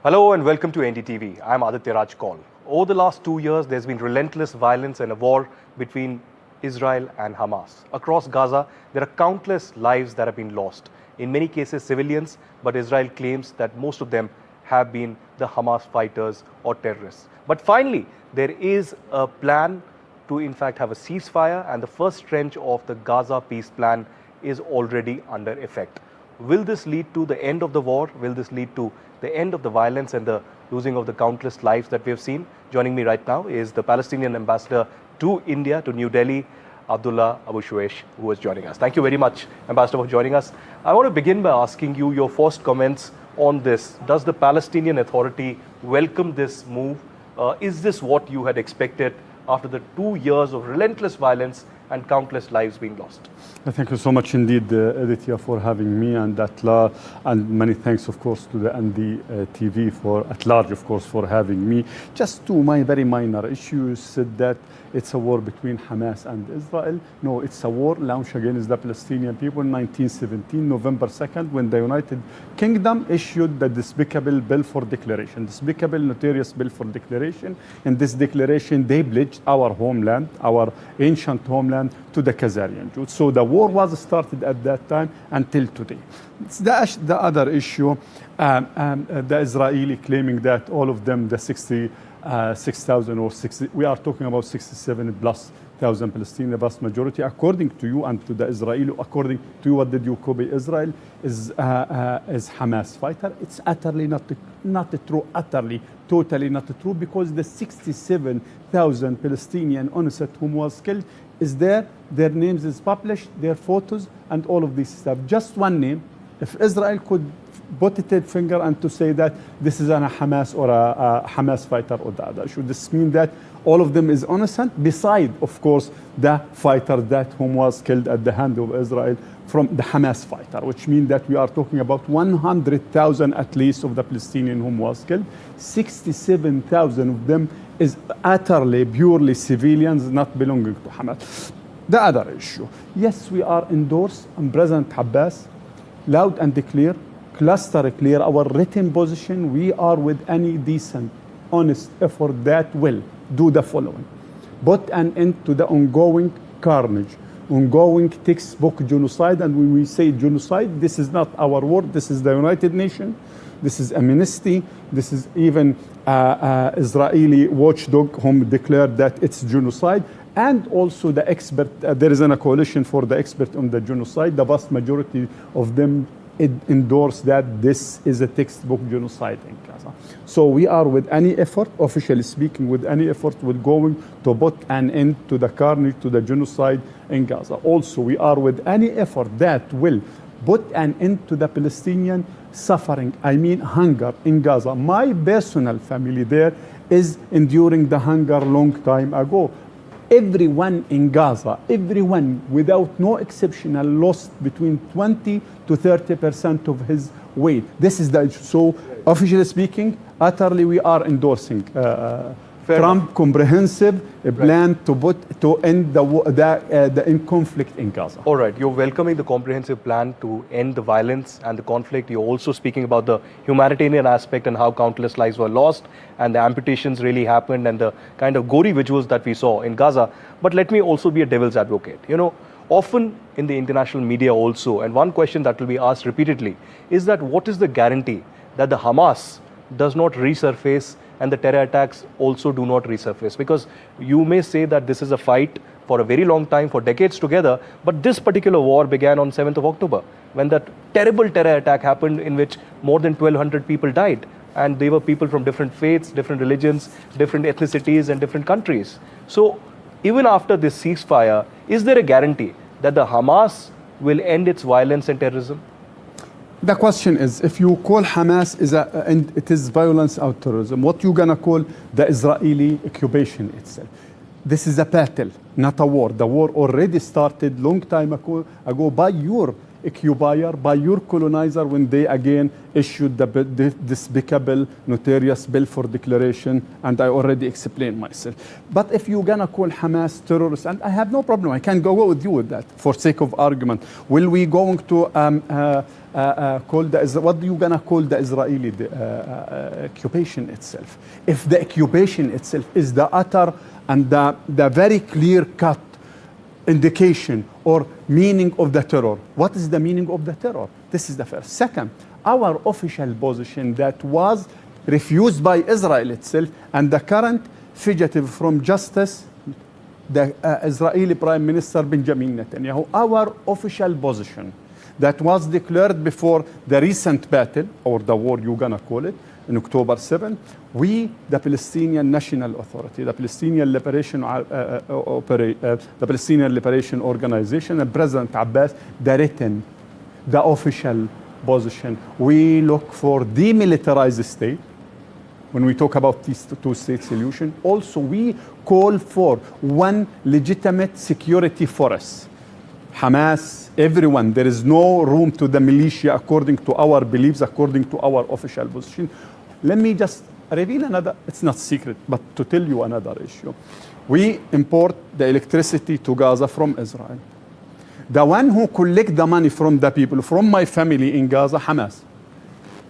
Hello and welcome to NDTV. I'm Aditya Raj Kaul. Over the last 2 years, there's been relentless violence and a war between Israel and Hamas. Across Gaza, there are countless lives that have been lost. In many cases, civilians, but Israel claims that most of them have been the Hamas fighters or terrorists. But finally, there is a plan to in fact have a ceasefire, and the first tranche of the Gaza peace plan is already under effect. Will this lead to the end of the war? Will this lead to the end of the violence and the losing of the countless lives that we have seen? Joining me right now is the Palestinian ambassador to India, to New Delhi, Abdullah Abu Shawesh, who is joining us. Thank you very much, Ambassador, for joining us. I want to begin by asking you your first comments on this. Does the Palestinian Authority welcome this move? Is this what you had expected after the 2 years of relentless violence and countless lives being lost? Thank you so much indeed, Aditya, for having me, and many thanks, of course, to the NDTV for at large, of course, for having me. Just two very minor issues. Said that it's a war between Hamas and Israel. No, it's a war launched against the Palestinian people in 1917, November 2nd, when the United Kingdom issued the despicable bill for declaration, despicable, notorious bill for declaration. In this declaration, they pledged our homeland, our ancient homeland, to the Khazarian Jews. So the war was started at that time until today. The other issue, the Israeli claiming that all of them, the 66,000 or 60, we are talking about 67 plus thousand Palestinian, vast majority, according to you and to the Israeli, according to you, what did you copy Israel, is Hamas fighter. It's utterly not true, utterly, totally not true, because the 67,000 Palestinian innocent whom was killed is there, their names is published, their photos, and all of this stuff. Just one name. If Israel could put a finger and to say that this is a Hamas or a Hamas fighter or the other, should this mean that all of them is innocent, beside, of course, the fighter that whom was killed at the hand of Israel from the Hamas fighter, which means that we are talking about 100,000 at least of the Palestinian whom was killed. 67,000 of them is utterly, purely civilians not belonging to Hamas. The other issue, yes, we are endorsed and President Abbas, loud and clear, cluster clear, our written position. We are with any decent, honest effort that will do the following: put an end to the ongoing carnage, ongoing textbook genocide. And when we say genocide, this is not our word, this is the United Nations, this is Amnesty, this is even Israeli watchdog whom declared that it's genocide. And also the expert, there is a coalition for the expert on the genocide. The vast majority of them endorse that this is a textbook genocide in Gaza. So we are with any effort, officially speaking, with any effort, we're going to put an end to the carnage, to the genocide in Gaza. Also, we are with any effort that will put an end to the Palestinian suffering, I mean hunger in Gaza. My personal family there is enduring the hunger long time ago. Everyone in Gaza, everyone without no exception, lost between 20 to 30% of his weight. This is the issue. So, officially speaking, utterly we are endorsing Trump comprehensive plan to end the conflict in Gaza. All right, you're welcoming the comprehensive plan to end the violence and the conflict. You're also speaking about the humanitarian aspect and how countless lives were lost and the amputations really happened and the kind of gory visuals that we saw in Gaza. But let me also be a devil's advocate. You know, often in the international media also, and one question that will be asked repeatedly is that what is the guarantee that the Hamas does not resurface and the terror attacks also do not resurface? Because you may say that this is a fight for a very long time, for decades together, but this particular war began on 7th of October, when that terrible terror attack happened in which more than 1,200 people died. And they were people from different faiths, different religions, different ethnicities and different countries. So even after this ceasefire, is there a guarantee that the Hamas will end its violence and terrorism? The question is, if you call Hamas and it is violence or terrorism, what you gonna call the Israeli occupation itself? This is a battle, not a war. The war already started long time ago by your occupier, by your colonizer, when they again issued the despicable, notorious bill for declaration, and I already explained myself. But if you're gonna call Hamas terrorists, and I have no problem, I can go with you with that for sake of argument. Will we going to call what do you gonna call the Israeli occupation itself? If the occupation itself is the utter and the very clear-cut indication or meaning of the terror, what is the meaning of the terror? This is the first. Second, our official position that was refused by Israel itself and the current fugitive from justice, the Israeli Prime Minister Benjamin Netanyahu, our official position that was declared before the recent battle, or the war you're gonna call it, in October 7, we, the Palestinian National Authority, the Palestinian Liberation Organization, and President Abbas, the official position. We look for demilitarized state. When we talk about this two-state solution, also we call for one legitimate security force. Hamas, everyone, there is no room to the militia according to our beliefs, according to our official position. Let me just reveal another, it's not secret, but to tell you another issue. We import the electricity to Gaza from Israel. The one who collect the money from the people, from my family in Gaza, Hamas.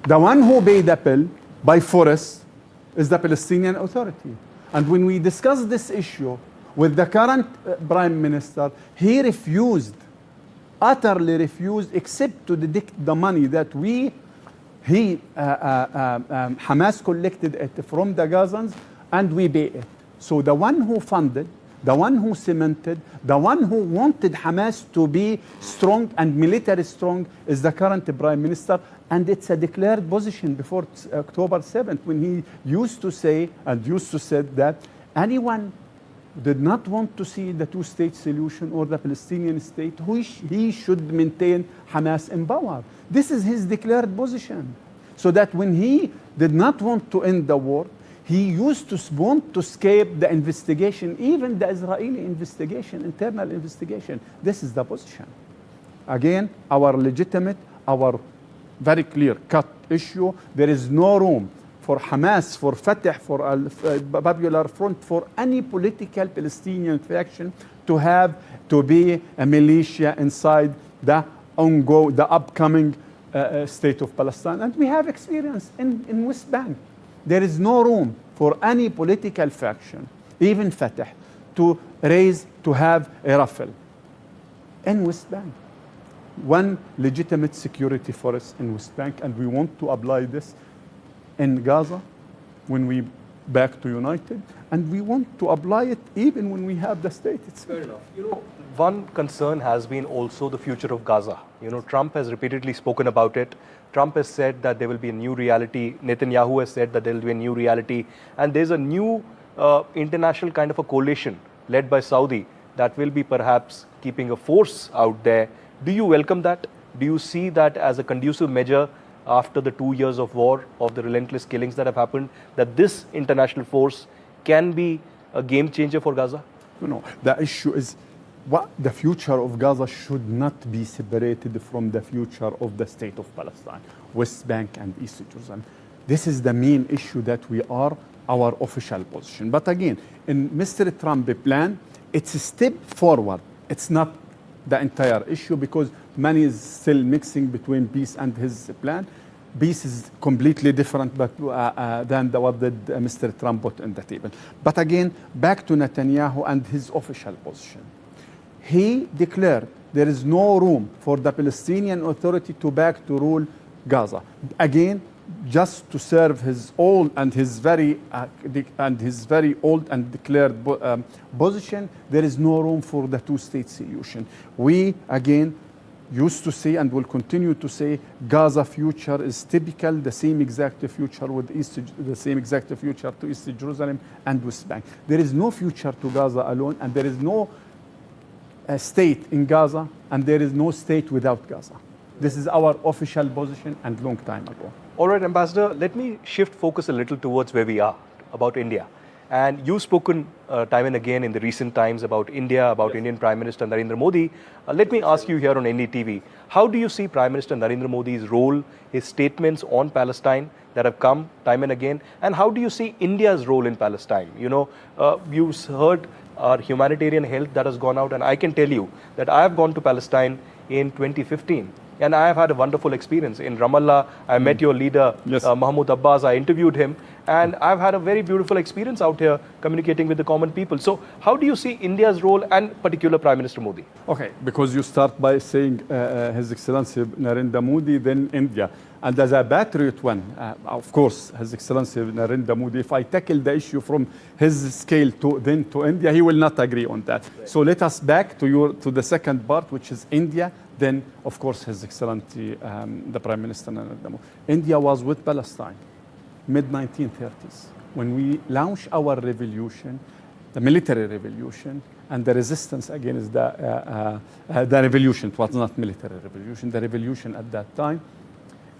The one who pay the bill by force is the Palestinian Authority. And when we discuss this issue with the current Prime Minister, he refused, utterly refused, except to deduct the money that Hamas collected it from the Gazans and we pay it. So the one who funded, the one who cemented, the one who wanted Hamas to be strong and military strong is the current Prime Minister. And it's a declared position before October 7th when he used to say that anyone did not want to see the two-state solution or the Palestinian state, he should maintain Hamas in power. This is his declared position. So that when he did not want to end the war, he used to want to escape the investigation, even the Israeli investigation, internal investigation. This is the position. Again, our legitimate, our very clear-cut issue. There is no room for Hamas, for Fatah, for Popular Front, for any political Palestinian faction to be a militia inside the upcoming state of Palestine. And we have experience in West Bank. There is no room for any political faction, even Fatah, to have a rifle in West Bank. One legitimate security force in West Bank, and we want to apply this in Gaza when we back to United, and we want to apply it even when we have the state. It's fair enough. One concern has been also the future of Gaza. Trump has repeatedly spoken about it. Trump has said that there will be a new reality. Netanyahu has said that there will be a new reality. And there's a new international kind of a coalition led by Saudi that will be perhaps keeping a force out there. Do you welcome that? Do you see that as a conducive measure after the 2 years of war, of the relentless killings that have happened, that this international force can be a game changer for Gaza? The issue is the future of Gaza should not be separated from the future of the state of Palestine, West Bank and East Jerusalem. This is the main issue that our official position. But again, in Mr. Trump's plan, it's a step forward. It's not the entire issue because money is still mixing between peace and his plan. Peace is completely different than what Mr. Trump put on the table. But again, back to Netanyahu and his official position. He declared there is no room for the Palestinian Authority to rule Gaza. Again, just to serve his old and his very old and declared position, there is no room for the two-state solution. We again used to say and will continue to say Gaza future is typical, the same exact future to East Jerusalem and West Bank. There is no future to Gaza alone, and there is no state in Gaza, and there is no state without Gaza. This is our official position and long time ago. All right, Ambassador, let me shift focus a little towards where we are, about India. And you've spoken time and again in the recent times about India, about Indian Prime Minister Narendra Modi. Let me ask you here on NDTV, how do you see Prime Minister Narendra Modi's role, his statements on Palestine that have come time and again, and how do you see India's role in Palestine? You've heard our humanitarian help that has gone out, and I can tell you that I have gone to Palestine in 2015. And I have had a wonderful experience. In Ramallah, I met your leader, Yes. Mahmoud Abbas. I interviewed him. And I've had a very beautiful experience out here communicating with the common people. So how do you see India's role and particular Prime Minister Modi? Okay, because you start by saying His Excellency Narendra Modi, then India. And as a patriot one, of course, His Excellency Narendra Modi, if I tackle the issue from his scale to India, he will not agree on that. Right. So let us back to the second part, which is India. Then, of course, His Excellency, the Prime Minister Narendra Modi. India was with Palestine, mid-1930s, when we launched our revolution, the military revolution, and the resistance against the revolution. It was not military revolution, the revolution at that time.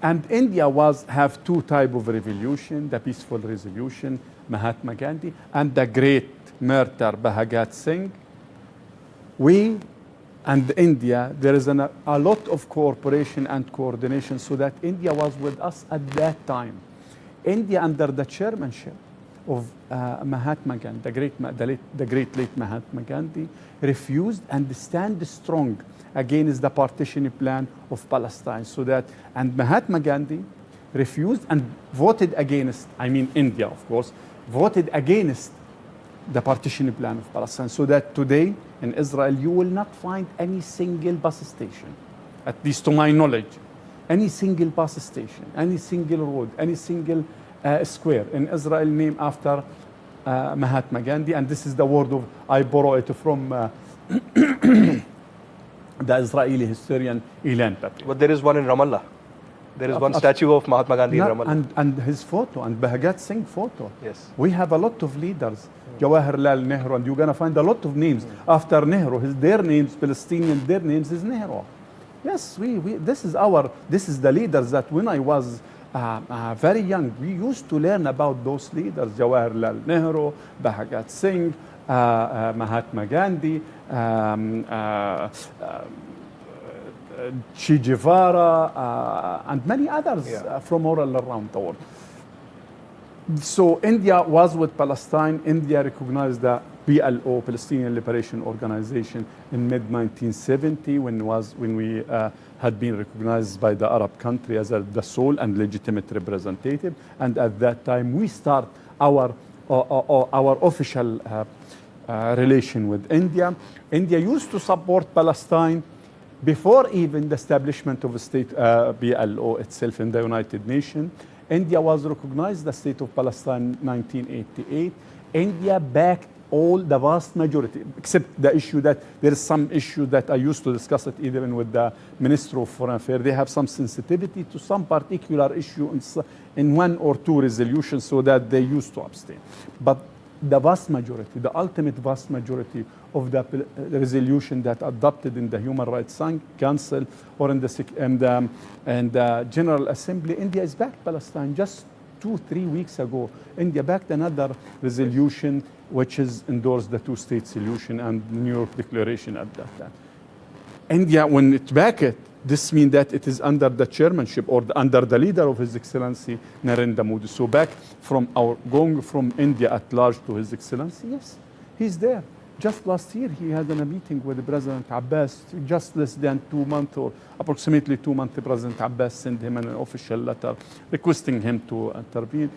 And India have two types of revolution, the peaceful resolution, Mahatma Gandhi, and the great martyr, Bhagat Singh. We and India, there is a lot of cooperation and coordination, so that India was with us at that time. India, under the chairmanship of Mahatma Gandhi, the great late Mahatma Gandhi, refused and stand strong against the partition plan of Palestine. And Mahatma Gandhi refused and voted against, India, of course, voted against the partition plan of Palestine. So that today in Israel, you will not find any single bus station, at least to my knowledge, any single bus station, any single road, any single square in Israel named after Mahatma Gandhi. And this is the word of, I borrow it from the Israeli historian Ilan Papi. But there is one in Ramallah. There is one statue of Mahatma Gandhi in Ramallah. And his photo, and Bhagat Singh photo. Yes. We have a lot of leaders, Jawaharlal Nehru, and you're going to find a lot of names after Nehru. Their names, Palestinian, their names is Nehru. Yes, this is the leaders that when I was very young, we used to learn about those leaders, Jawaharlal Nehru, Bhagat Singh, Mahatma Gandhi, Che Guevara, and many others from all around the world. So India was with Palestine. India recognized the PLO, Palestinian Liberation Organization, in mid-1970 when we had been recognized by the Arab country as the sole and legitimate representative. And at that time, we start our official relation with India. India used to support Palestine before even the establishment of a state, PLO itself in the United Nations. India was recognized the state of Palestine in 1988. India backed all the vast majority, except the issue that there is some issue that I used to discuss it even with the Minister of Foreign Affairs. They have some sensitivity to some particular issue in one or two resolutions, so that they used to abstain. But the vast majority, the ultimate vast majority of the resolution that adopted in the Human Rights Council or in the General Assembly, India is backed Palestine. Just 2-3 weeks ago, India backed another resolution which is endorsed the two-state solution and the New York Declaration at that time. India, when it backed it, this means that it is under the chairmanship or under the leader of His Excellency Narendra Modi. So back from going from India at large to His Excellency, yes, he's there. Just last year, he had a meeting with President Abbas. Just less than 2 months, or approximately 2 months, President Abbas sent him an official letter requesting him to intervene.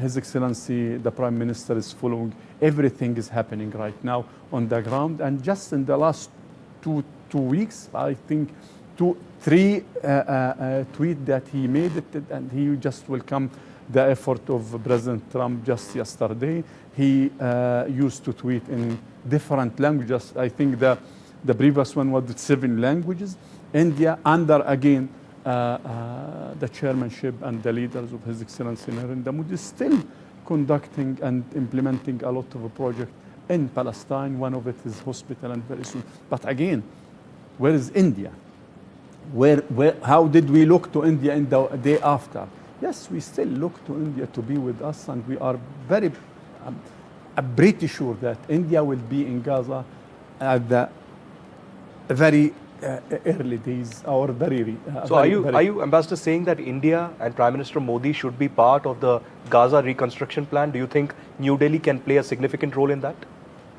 His Excellency, the Prime Minister, is following. Everything is happening right now on the ground. And just in the last two weeks, I think 3 tweets that he made it, and he just welcomed the effort of President Trump just yesterday. He used to tweet in different languages. I think the previous one was 7 languages. India, under again the chairmanship and the leaders of His Excellency Narendra Modi, is still conducting and implementing a lot of projects in Palestine. One of it is hospital, and very soon. But again, where is India? How did we look to India in the day after? Yes, we still look to India to be with us, and we are pretty sure that India will be in Gaza at the very early days, or very. So are you, Ambassador, saying that India and Prime Minister Modi should be part of the Gaza reconstruction plan? Do you think New Delhi can play a significant role in that?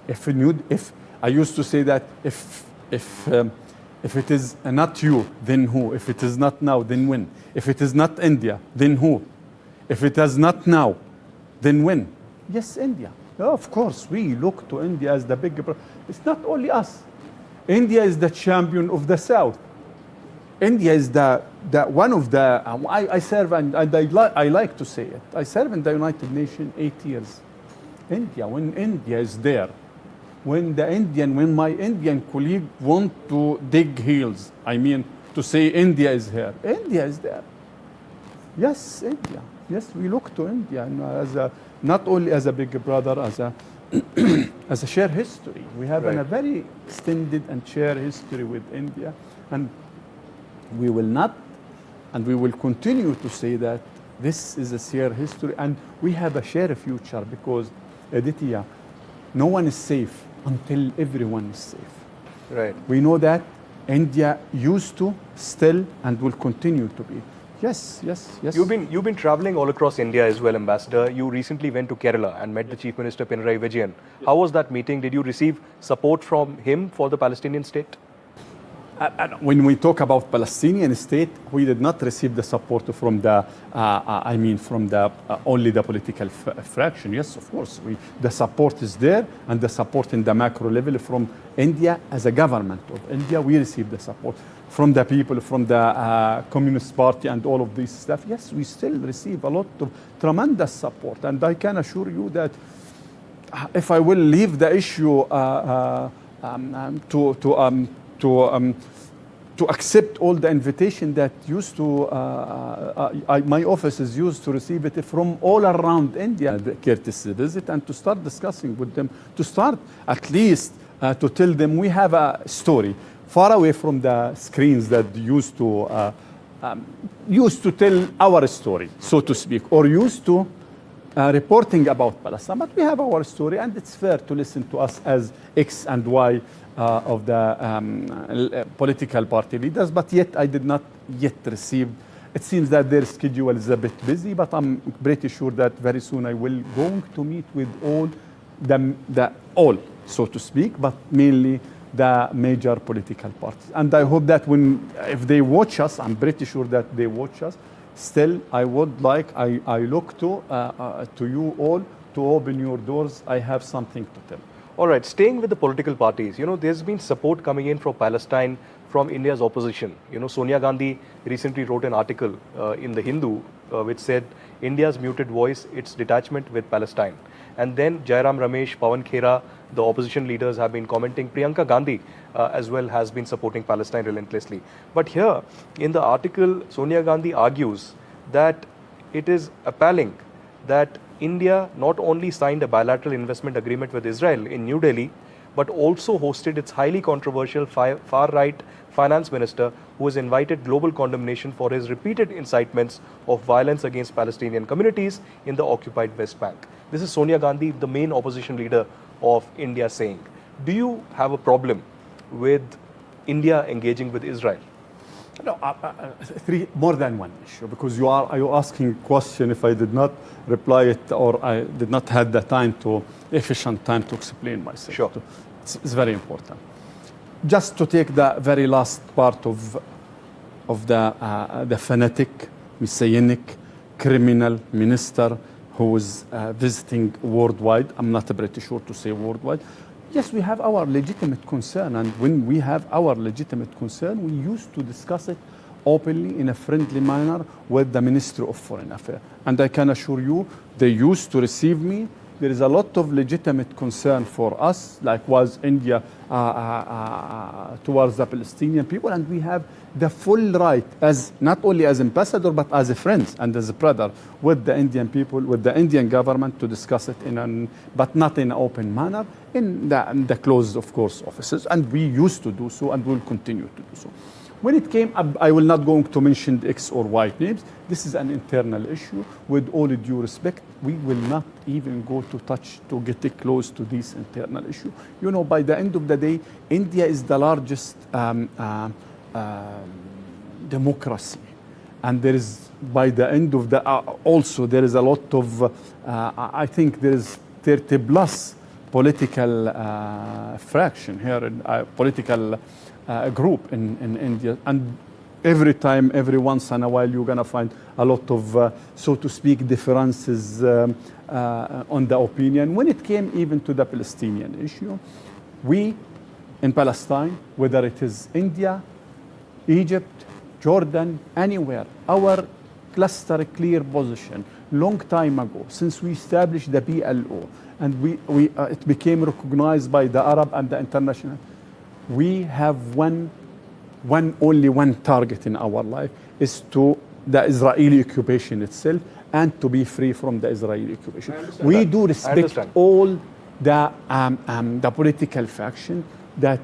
If I used to say that if If it is not you, then who? If it is not now, then when? If it is not India, then who? If it is not now, then when? Yes, India. Of course, we look to India as the big brother. It's not only us. India is the champion of the South. India is the one of the, I serve, and I like to say it, I serve in the United Nations 8 years. India, when India is there, when my Indian colleague want to dig heels, I mean to say India is here, India is there. Yes, India. Yes, we look to India as a, not only as a big brother, as a as a shared history. We have a very extended and shared history with India, and we will not, and we will continue to say that this is a shared history, and we have a shared future, because Aditya, no one is safe until everyone is safe. Right. We know that India used to, still, and will continue to be. Yes, yes, yes. You've been traveling all across India as well, Ambassador. You recently went to Kerala and met the Chief Minister Pinarayi Vijayan. How was that meeting? Did you receive support from him for the Palestinian state? When we talk about Palestinian state, we did not receive the support from the, only the political fraction. Yes, of course, the support is there, and the support in the macro level from India as a government of India, we received the support from the people, from the Communist Party and all of this stuff. Yes, we still receive a lot of tremendous support, and I can assure you that if I will leave the issue to accept all the invitation that used to, my office is used to receive it from all around India, the courtesy visit, and to start discussing with them, to start at least to tell them we have a story far away from the screens that used to tell our story, so to speak, or used to reporting about Palestine. But we have our story, and it's fair to listen to us as X and Y of the political party leaders, but yet I did not yet receive. It seems that their schedule is a bit busy, but I'm pretty sure that very soon I will going to meet with all all, so to speak, but mainly the major political parties. And I hope that if they watch us, I'm pretty sure that they watch us. Still, I would like, I look to you all to open your doors. I have something to tell. All right, staying with the political parties, there's been support coming in for Palestine from India's opposition. Sonia Gandhi recently wrote an article in the Hindu which said India's muted voice, its detachment with Palestine. And then Jairam Ramesh, Pawan Khera, the opposition leaders have been commenting. Priyanka Gandhi as well has been supporting Palestine relentlessly. But here in the article, Sonia Gandhi argues that it is appalling that India not only signed a bilateral investment agreement with Israel in New Delhi, but also hosted its highly controversial far-right finance minister, who has invited global condemnation for his repeated incitements of violence against Palestinian communities in the occupied West Bank. This is Sonia Gandhi, the main opposition leader of India, saying. Do you have a problem with India engaging with Israel? No, more than one issue, because you are asking a question. If I did not reply it, or I did not have the efficient time to explain myself. Sure. It's very important. Just to take the very last part of the fanatic, messianic, criminal minister who is visiting worldwide. I'm not pretty sure to say worldwide. Yes, we have our legitimate concern, and when we have our legitimate concern, we used to discuss it openly in a friendly manner with the Ministry of Foreign Affairs. And I can assure you, they used to receive me. There is a lot of legitimate concern for us, like was India towards the Palestinian people, and we have the full right, as not only as ambassador, but as a friend and as a brother with the Indian people, with the Indian government, to discuss it but not in an open manner, in the closed, of course, offices. And we used to do so, and will continue to do so. When it came up, I will not going to mention the X or Y names. This is an internal issue. With all due respect, we will not even go to get close to this internal issue. By the end of the day, India is the largest democracy. And there is, by the end of the, also there is a lot of, I think there is 30 plus political fraction here, political group in India. And every time, every once in a while, you're going to find a lot of, so to speak, differences on the opinion. When it came even to the Palestinian issue, we in Palestine, whether it is India, Egypt, Jordan, anywhere, our cluster clear position long time ago, since we established the PLO, and it became recognized by the Arab and the international, we have only one target in our life, is to the Israeli occupation itself and to be free from the Israeli occupation. We do respect all the political faction that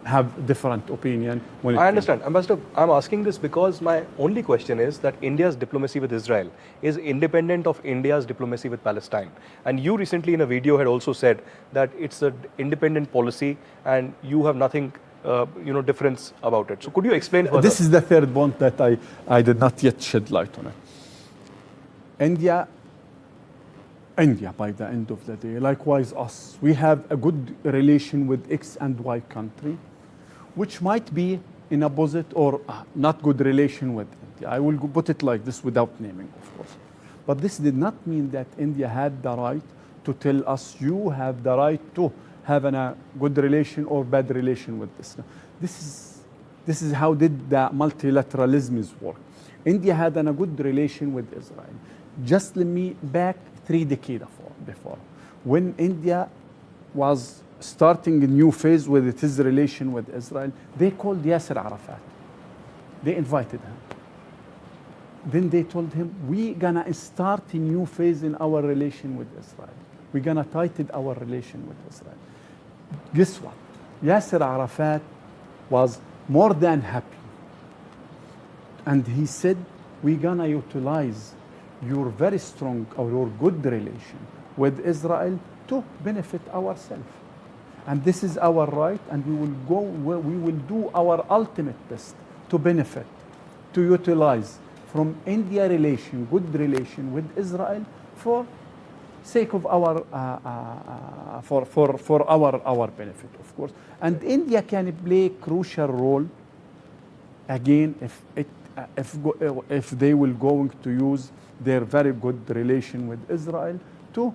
have different opinion. I understand. Ambassador, I'm asking this because my only question is that India's diplomacy with Israel is independent of India's diplomacy with Palestine. And you recently in a video had also said that it's an independent policy and you have nothing difference about it. So could you explain further? This is the third point that I did not yet shed light on it. India, by the end of the day, likewise us, we have a good relation with X and Y country, which might be in opposite or not good relation with India. I will put it like this without naming, of course. But this did not mean that India had the right to tell us, you have the right to have a good relation or bad relation with this. This is how did the multilateralism work. India had a good relation with Israel. Just let me back 3 decades before, when India was starting a new phase with its relation with Israel, they called Yasser Arafat. They invited him. Then they told him, we're gonna start a new phase in our relation with Israel. We're gonna tighten our relation with Israel. Guess what? Yasser Arafat was more than happy. And he said, we're gonna utilize your very strong or your good relation with Israel to benefit ourselves. And this is our right, and we will do our ultimate best to benefit, to utilize from India relation, good relation with Israel for sake of our for our benefit, of course. And India can play a crucial role again if they will going to use their very good relation with Israel to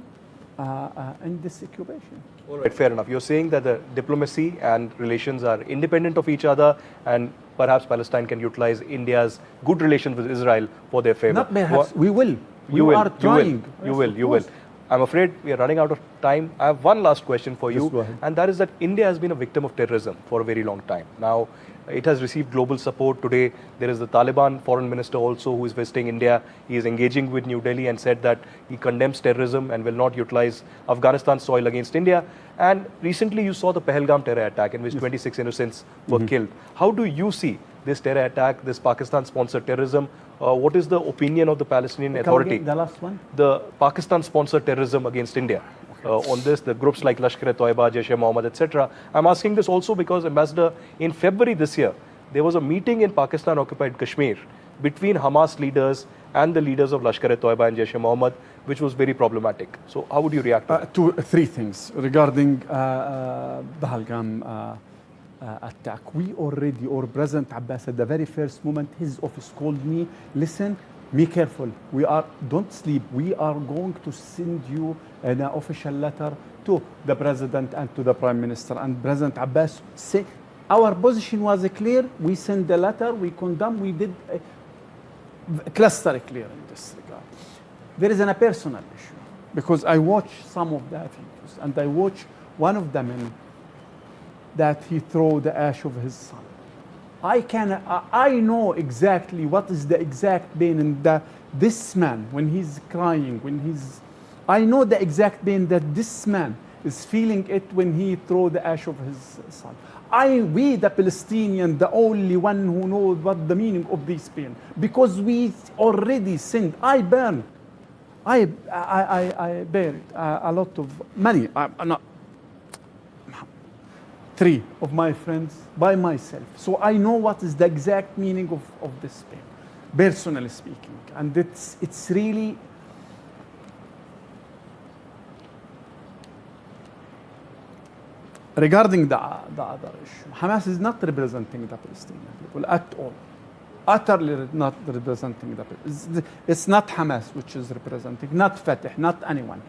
end this occupation. All right, fair enough. You're saying that the diplomacy and relations are independent of each other, and perhaps Palestine can utilize India's good relations with Israel for their favor. Not perhaps, we will. You will. Are trying. You will. I'm afraid we are running out of time. I have one last question for you, and that is that India has been a victim of terrorism for a very long time. Now, it has received global support. Today, there is the Taliban foreign minister also who is visiting India. He is engaging with New Delhi and said that he condemns terrorism and will not utilize Afghanistan's soil against India. And recently, you saw the Pahalgam terror attack in which 26 innocents were killed. How do you see this terror attack, this Pakistan-sponsored terrorism? What is the opinion of the Palestinian Authority? The last one? The Pakistan-sponsored terrorism against India. On this, the groups like Lashkar-e-Toiba, Jaish-e-Mohammed, etc. I'm asking this also because, Ambassador, in February this year, there was a meeting in Pakistan-occupied Kashmir between Hamas leaders and the leaders of Lashkar-e-Toiba and Jaish-e-Mohammed, which was very problematic. So how would you react to that? 3 things regarding Pahalgam attack. We already, or President Abbas at the very first moment, his office called me, listen, be careful, don't sleep, we are going to send you an official letter to the President and to the Prime Minister. And President Abbas said, our position was clear, we sent the letter, we condemn, we did cluster clear in this regard. There is a personal issue, because I watched some of the videos, and I watched one of the men that he threw the ash of his son. I know exactly what is the exact pain in this man when he's crying, I know the exact pain that this man is feeling it when he threw the ash of his son. We, the Palestinian, the only one who knows what the meaning of this pain, because we already sinned. I buried a lot of money. Not 3 of my friends by myself. So I know what is the exact meaning of this pain, personally speaking. And it's really, regarding the other issue, Hamas is not representing the Palestinian people at all. Utterly not representing the people. It's not Hamas which is representing, not Fatah, not anyone.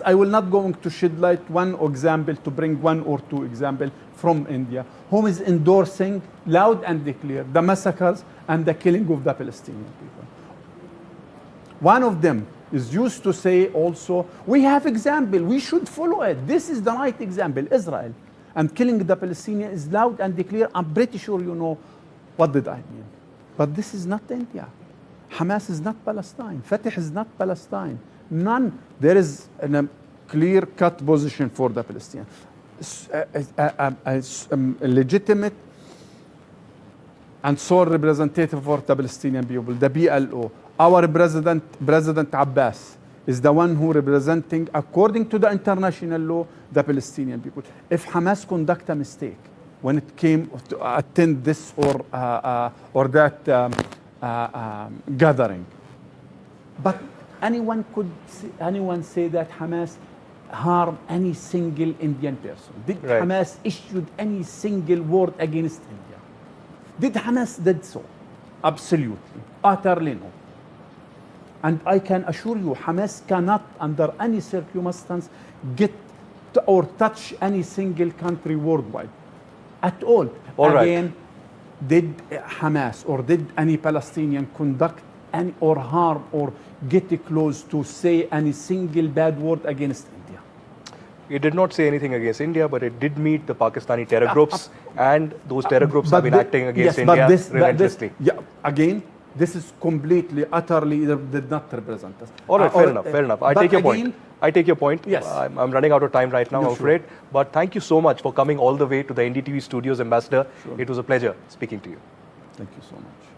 I will not going to shed light one example, to bring one or two examples from India, whom is endorsing loud and clear the massacres and the killing of the Palestinian people. One of them is used to say also, we have example, we should follow it. This is the right example, Israel. And killing the Palestinian is loud and clear. I'm pretty sure you know what did I mean. But this is not India. Hamas is not Palestine. Fatah is not Palestine. None. There is a clear-cut position for the Palestinians. A legitimate and sole representative for the Palestinian people, the PLO. Our President Abbas, is the one who representing, according to the international law, the Palestinian people. If Hamas conduct a mistake when it came to attend this or that gathering, but anyone say that Hamas harm any single Indian person? Did Hamas issued any single word against India? Did Hamas did so? Absolutely, utterly no. And I can assure you, Hamas cannot, under any circumstance, get to or touch any single country worldwide at all. Again, did Hamas or did any Palestinian conduct any or harm or get close to say any single bad word against India? It did not say anything against India, but it did meet the Pakistani terror groups, and those terror groups have been acting against India relentlessly. Again, this is completely, utterly did not represent us. All right, fair enough. I take your point. I take your point. Yes. I'm running out of time right now, I'm afraid. But thank you so much for coming all the way to the NDTV Studios, Ambassador. It was a pleasure speaking to you. Thank you so much.